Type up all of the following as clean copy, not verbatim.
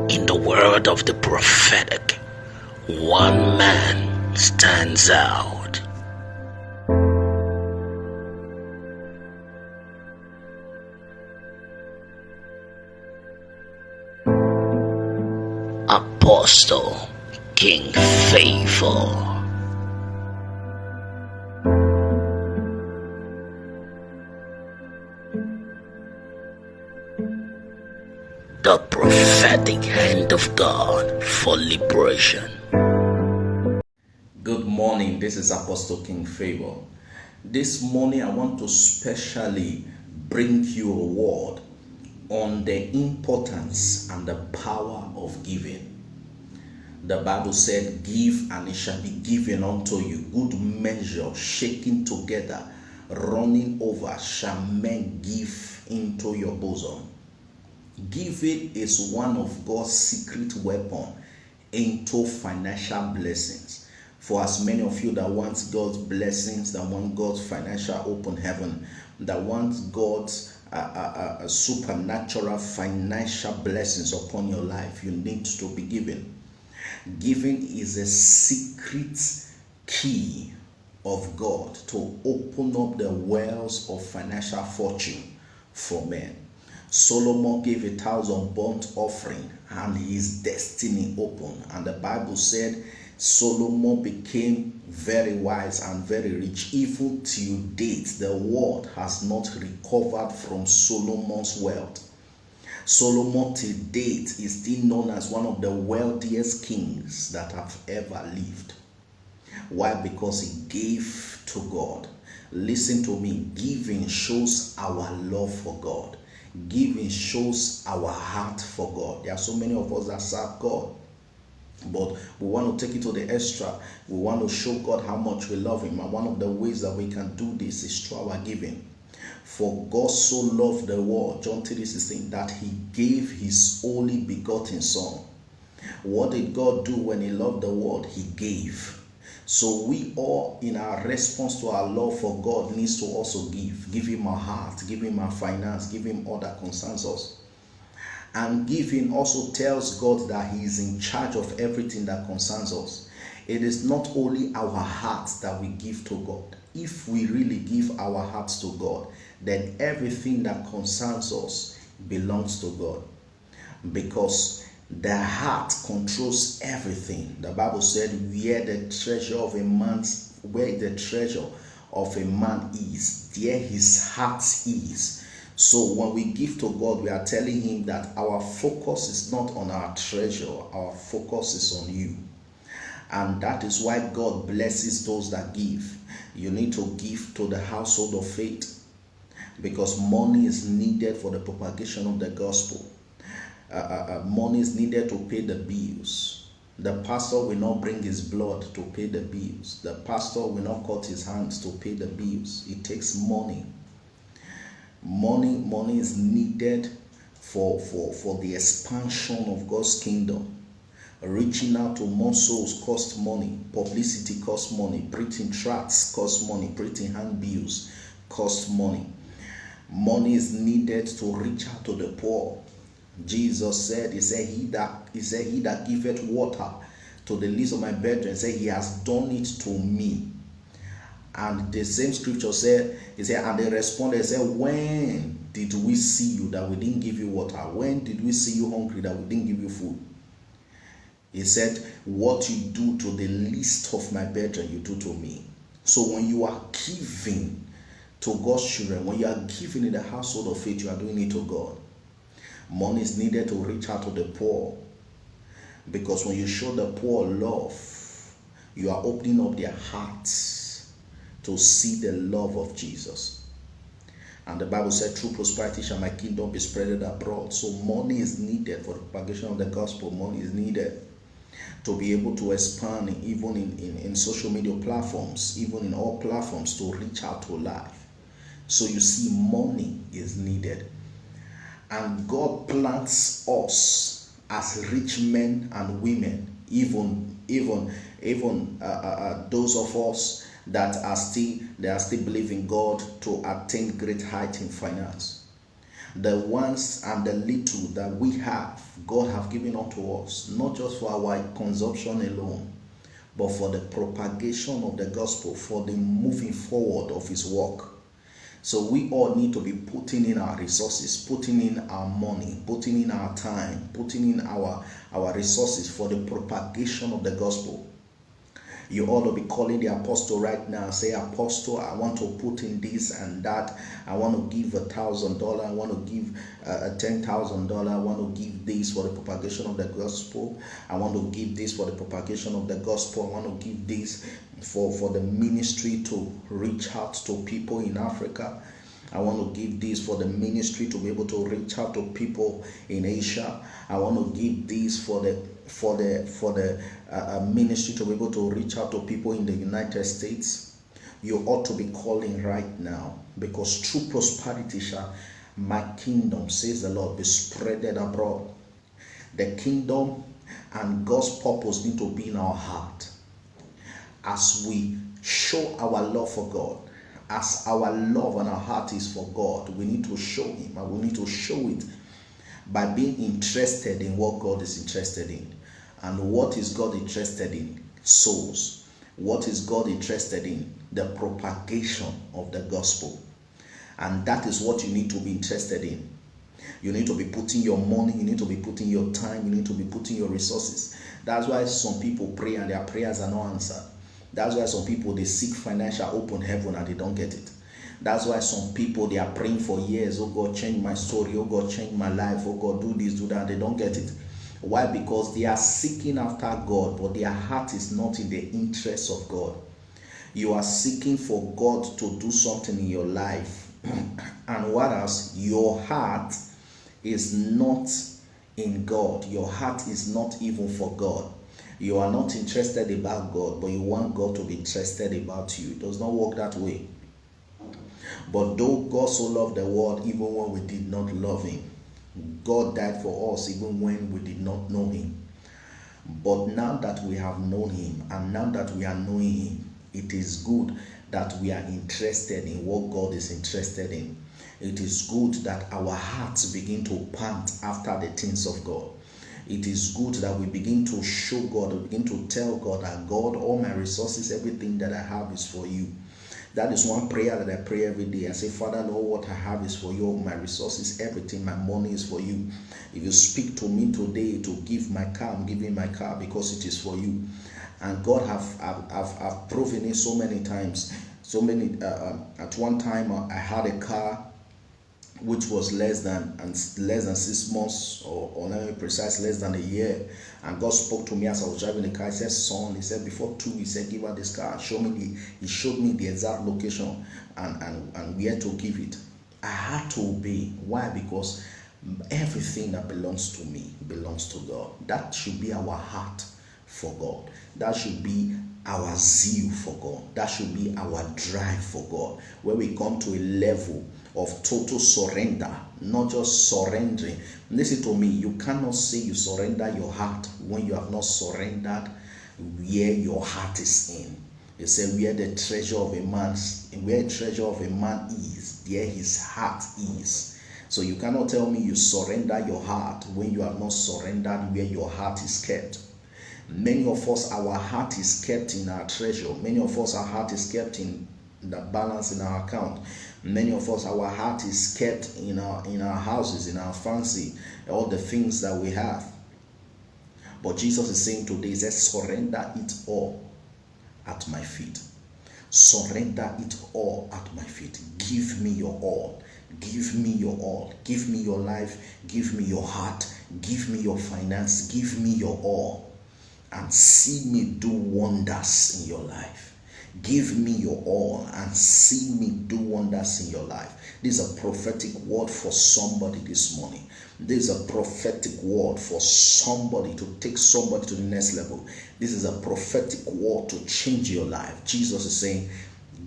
In the world of the prophetic, one man stands out. Apostle King Favor. The prophetic hand of God for liberation. Good morning, this is Apostle King Favor. This morning I want to specially bring you a word on the importance and the power of giving. The Bible said, give and it shall be given unto you. Good measure, shaking together, running over, shall men give into your bosom. Giving is one of God's secret weapon into financial blessings. For as many of you that want God's blessings, that want God's financial open heaven, that want God's supernatural financial blessings upon your life, you need to be giving. Giving is a secret key of God to open up the wells of financial fortune for men. Solomon gave 1,000 burnt offering and his destiny opened. And the Bible said Solomon became very wise and very rich. Even till date, the world has not recovered from Solomon's wealth. Solomon till date is still known as one of the wealthiest kings that have ever lived. Why? Because he gave to God. Listen to me. Giving shows our love for God. Giving shows our heart for God. There are so many of us that serve God, but we want to take it to the extra. We want to show God how much we love him, and one of the ways that we can do this is through our giving. For God so loved the world, John 3:16, that he gave his only begotten son. What did God do when he loved the world? He gave. So we all, in our response to our love for God, needs to also give. Give him our heart, give him our finance, give him all that concerns us. And giving also tells God that he is in charge of everything that concerns us. It is not only our hearts that we give to God. If we really give our hearts to God, then everything that concerns us belongs to God. Because the heart controls everything. The Bible said, where the treasure of a man is, there his heart is. So when we give to God, we are telling him that our focus is not on our treasure, our focus is on you. And that is why God blesses those that give. You need to give to the household of faith, because money is needed for the propagation of the gospel. Money is needed to pay the bills. The pastor will not bring his blood to pay the bills. The pastor will not cut his hands to pay the bills. It takes money. Money is needed for the expansion of God's kingdom. Reaching out to more souls costs money. Publicity costs money. Printing tracts costs money. Printing handbills costs money. Money is needed to reach out to the poor. Jesus said, he said, he that giveth water to the least of my brethren, said, he has done it to me. And the same scripture said, and they responded, said, when did we see you that we didn't give you water? When did we see you hungry that we didn't give you food? He said, what you do to the least of my brethren, you do to me. So when you are giving to God's children, when you are giving in the household of faith, you are doing it to God. Money is needed to reach out to the poor, because when you show the poor love, you are opening up their hearts to see the love of Jesus. And the Bible said, through prosperity shall my kingdom be spread abroad. So money is needed for the propagation of the gospel. Money is needed to be able to expand even in social media platforms, even in all platforms, to reach out to life. So you see, money is needed. And God plants us as rich men and women, even those of us that are still believing God to attain great height in finance. The ones and the little that we have, God have given unto us, not just for our consumption alone, but for the propagation of the gospel, for the moving forward of his work. So we all need to be putting in our resources, putting in our money, putting in our time, putting in our resources for the propagation of the gospel. You ought to be calling the apostle right now. Say, Apostle, I want to put in this and that. I want to give $1,000. I want to give $10,000. I want to give this for the propagation of the gospel. I want to give this for the propagation of the gospel. I want to give this for the ministry to reach out to people in Africa. I want to give this for the ministry to be able to reach out to people in Asia. I want to give this for the ministry to be able to reach out to people in the United States. You ought to be calling right now, because true prosperity shall my kingdom, says the Lord, be spreaded abroad. The kingdom and God's purpose need to be in our heart. As we show our love for God, as our love and our heart is for God, we need to show him, and we need to show it by being interested in what God is interested in. And what is God interested in? Souls. What is God interested in? The propagation of the gospel. And that is what you need to be interested in. You need to be putting your money, you need to be putting your time, you need to be putting your resources. That's why some people pray and their prayers are not answered. That's why some people, they seek financial open heaven and they don't get it. That's why some people, they are praying for years. Oh God, change my story. Oh God, change my life. Oh God, do this, do that. They don't get it. Why? Because they are seeking after God, but their heart is not in the interest of God. You are seeking for God to do something in your life. And what else? Your heart is not in God. Your heart is not even for God. You are not interested about God, but you want God to be interested about you. It does not work that way. But though God so loved the world, even when we did not love him, God died for us even when we did not know him. But now that we have known him, and now that we are knowing him, it is good that we are interested in what God is interested in. It is good that our hearts begin to pant after the things of God. It is good that we begin to show God, we begin to tell God that God, all my resources, everything that I have is for you. That is one prayer that I pray every day. I say, Father, Lord, what I have is for you. All my resources, everything, my money is for you. If you speak to me today to give my car, I'm giving my car because it is for you. And God have proven it so many times. So many. At one time, I had a car which was less than 6 months, or let me be precise, less than a year. And God spoke to me as I was driving the car. He said, son, he said, before 2 weeks, he said, give her this car. He showed me the exact location and where to give it. I had to obey. Why? Because everything that belongs to me belongs to God. That should be our heart for God. That should be our zeal for God. That should be our drive for God. Where we come to a level of total surrender, not just surrendering. Listen to me, you cannot say you surrender your heart when you have not surrendered where your heart is in. They say where the treasure of a man is, there his heart is. So you cannot tell me you surrender your heart when you have not surrendered where your heart is kept. Many of us, our heart is kept in our treasure. Many of us, our heart is kept in the balance in our account. Many of us, our heart is kept in our houses, in our fancy, all the things that we have. But Jesus is saying today, he says, surrender it all at my feet. Surrender it all at my feet. Give me your all. Give me your all. Give me your life. Give me your heart. Give me your finance. Give me your all. And see me do wonders in your life. Give me your all and see me do wonders in your life. This is a prophetic word for somebody this morning. This is a prophetic word for somebody to take somebody to the next level. This is a prophetic word to change your life. Jesus is saying,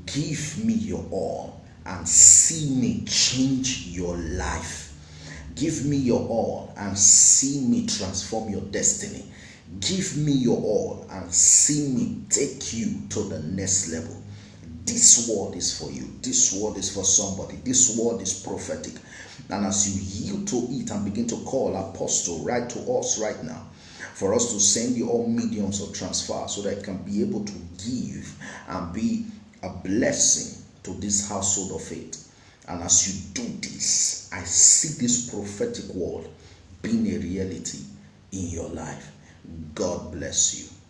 give me your all and see me change your life. Give me your all and see me transform your destiny. Give me your all and see me take you to the next level. This word is for you. This word is for somebody. This word is prophetic. And as you yield to it and begin to call Apostle, write to us right now for us to send you all mediums of transfer so that it can be able to give and be a blessing to this household of faith. And as you do this, I see this prophetic word being a reality in your life. God bless you.